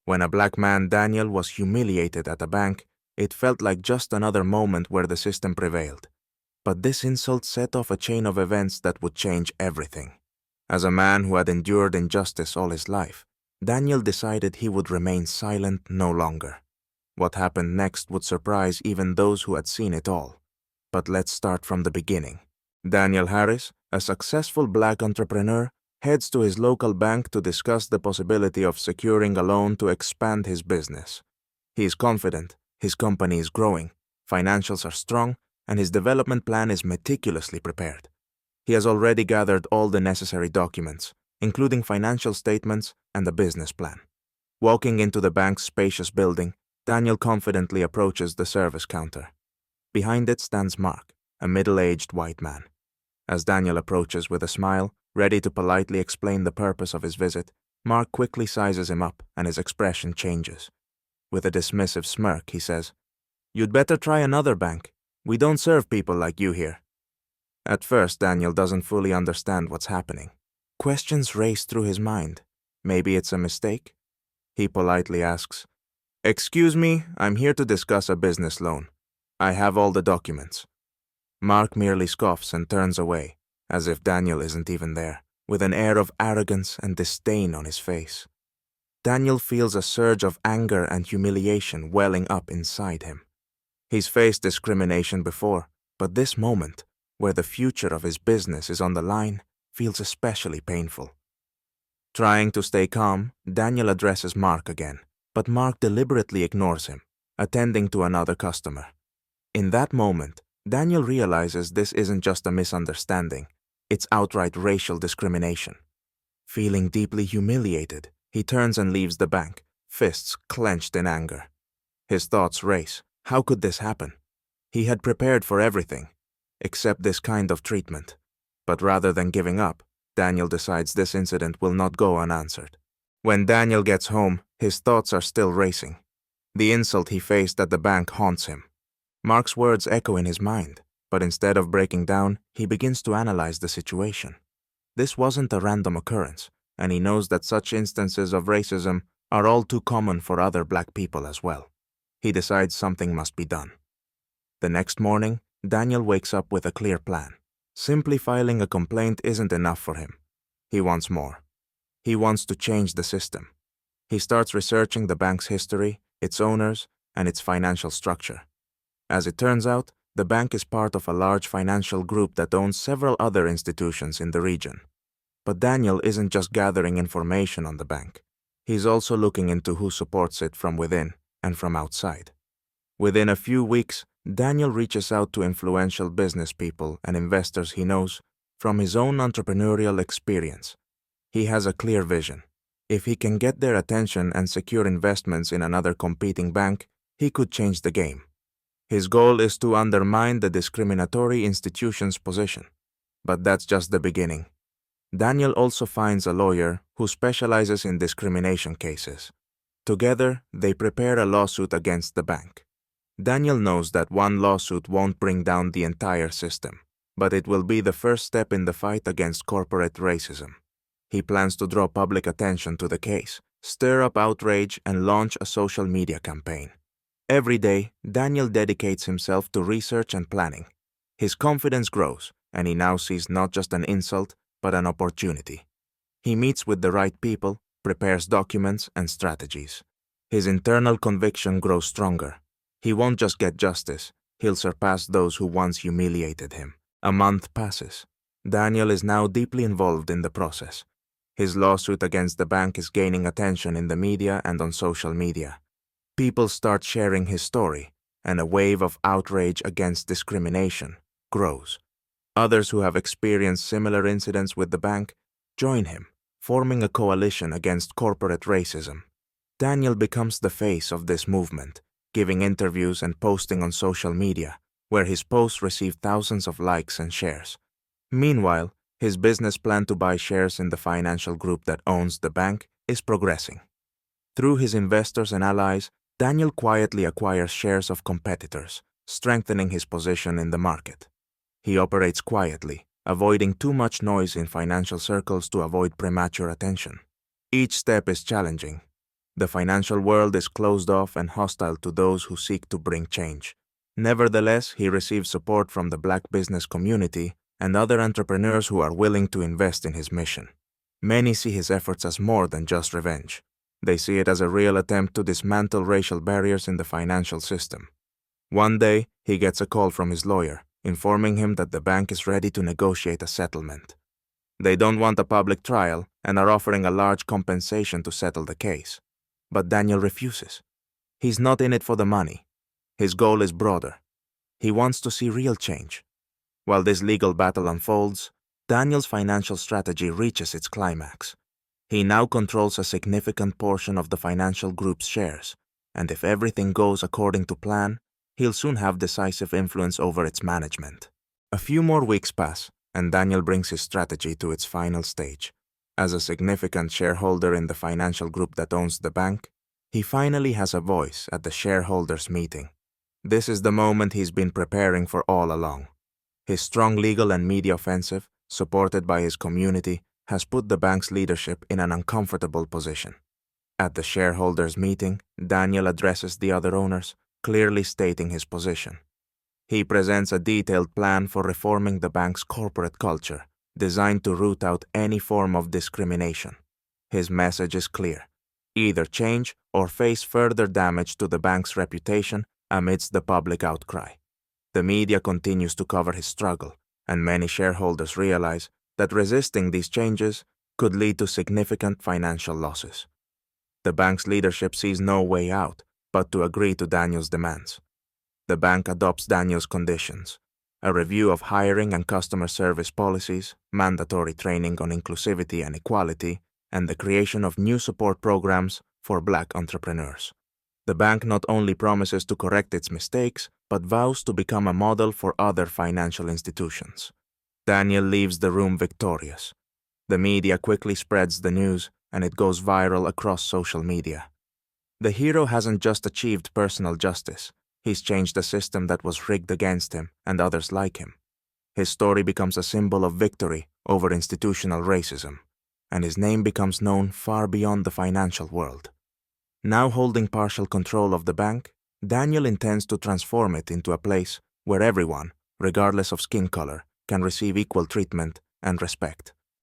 When a black man, Daniel, was humiliated at a bank, it felt like just another moment where the system prevailed. But this insult set off a chain of events that would change everything. As a man who had endured injustice all his life, Daniel decided he would remain silent no longer. What happened next would surprise even those who had seen it all. But let's start from the beginning. Daniel Harris, a successful black entrepreneur, heads to his local bank to discuss the possibility of securing a loan to expand his business. He is confident, his company is growing, financials are strong, and his development plan is meticulously prepared. He has already gathered all the necessary documents, including financial statements and a business plan. Walking into the bank's spacious building, Daniel confidently approaches the service counter. Behind it stands Mark, a middle-aged white man. As Daniel approaches with a smile, ready to politely explain the purpose of his visit, Mark quickly sizes him up and his expression changes. With a dismissive smirk, he says, "You'd better try another bank. We don't serve people like you here." At first, Daniel doesn't fully understand what's happening. Questions race through his mind. Maybe it's a mistake? He politely asks, "Excuse me, I'm here to discuss a business loan. I have all the documents." Mark merely scoffs and turns away, as if Daniel isn't even there, with an air of arrogance and disdain on his face. Daniel feels a surge of anger and humiliation welling up inside him. He's faced discrimination before, but this moment, where the future of his business is on the line, feels especially painful. Trying to stay calm, Daniel addresses Mark again, but Mark deliberately ignores him, attending to another customer. In that moment, Daniel realizes this isn't just a misunderstanding, it's outright racial discrimination. Feeling deeply humiliated, he turns and leaves the bank, fists clenched in anger. His thoughts race. How could this happen? He had prepared for everything, except this kind of treatment. But rather than giving up, Daniel decides this incident will not go unanswered. When Daniel gets home, his thoughts are still racing. The insult he faced at the bank haunts him. Mark's words echo in his mind, but instead of breaking down, he begins to analyze the situation. This wasn't a random occurrence, and he knows that such instances of racism are all too common for other black people as well. He decides something must be done. The next morning, Daniel wakes up with a clear plan. Simply filing a complaint isn't enough for him. He wants more. He wants to change the system. He starts researching the bank's history, its owners, and its financial structure. As it turns out, the bank is part of a large financial group that owns several other institutions in the region. But Daniel isn't just gathering information on the bank. He's also looking into who supports it from within and from outside. Within a few weeks, Daniel reaches out to influential business people and investors he knows from his own entrepreneurial experience. He has a clear vision. If he can get their attention and secure investments in another competing bank, he could change the game. His goal is to undermine the discriminatory institution's position. But that's just the beginning. Daniel also finds a lawyer who specializes in discrimination cases. Together, they prepare a lawsuit against the bank. Daniel knows that one lawsuit won't bring down the entire system, but it will be the first step in the fight against corporate racism. He plans to draw public attention to the case, stir up outrage, and launch a social media campaign. Every day, Daniel dedicates himself to research and planning. His confidence grows, and he now sees not just an insult, but an opportunity. He meets with the right people, prepares documents and strategies. His internal conviction grows stronger. He won't just get justice, he'll surpass those who once humiliated him. A month passes. Daniel is now deeply involved in the process. His lawsuit against the bank is gaining attention in the media and on social media. People start sharing his story, and a wave of outrage against discrimination grows. Others who have experienced similar incidents with the bank join him, forming a coalition against corporate racism. Daniel becomes the face of this movement, giving interviews and posting on social media, where his posts receive thousands of likes and shares. Meanwhile, his business plan to buy shares in the financial group that owns the bank is progressing. Through his investors and allies, Daniel quietly acquires shares of competitors, strengthening his position in the market. He operates quietly, avoiding too much noise in financial circles to avoid premature attention. Each step is challenging, The financial world is closed off and hostile to those who seek to bring change. Nevertheless, he receives support from the black business community and other entrepreneurs who are willing to invest in his mission. Many see his efforts as more than just revenge. They see it as a real attempt to dismantle racial barriers in the financial system. One day, he gets a call from his lawyer, informing him that the bank is ready to negotiate a settlement. They don't want a public trial and are offering a large compensation to settle the case. But Daniel refuses. He's not in it for the money. His goal is broader. He wants to see real change. While this legal battle unfolds, Daniel's financial strategy reaches its climax. He now controls a significant portion of the financial group's shares, and if everything goes according to plan, he'll soon have decisive influence over its management. A few more weeks pass, and Daniel brings his strategy to its final stage. As a significant shareholder in the financial group that owns the bank, he finally has a voice at the shareholders' meeting. This is the moment he's been preparing for all along. His strong legal and media offensive, supported by his community, has put the bank's leadership in an uncomfortable position. At the shareholders' meeting, Daniel addresses the other owners, clearly stating his position. He presents a detailed plan for reforming the bank's corporate culture, designed to root out any form of discrimination. His message is clear: either change or face further damage to the bank's reputation amidst the public outcry. The media continues to cover his struggle, and many shareholders realize that resisting these changes could lead to significant financial losses. The bank's leadership sees no way out but to agree to Daniel's demands. The bank adopts Daniel's conditions: a review of hiring and customer service policies, mandatory training on inclusivity and equality, and the creation of new support programs for black entrepreneurs. The bank not only promises to correct its mistakes, but vows to become a model for other financial institutions. Daniel leaves the room victorious. The media quickly spreads the news, and it goes viral across social media. The hero hasn't just achieved personal justice. He's changed a system that was rigged against him and others like him. His story becomes a symbol of victory over institutional racism, and his name becomes known far beyond the financial world. Now holding partial control of the bank, Daniel intends to transform it into a place where everyone, regardless of skin color, can receive equal treatment and respect.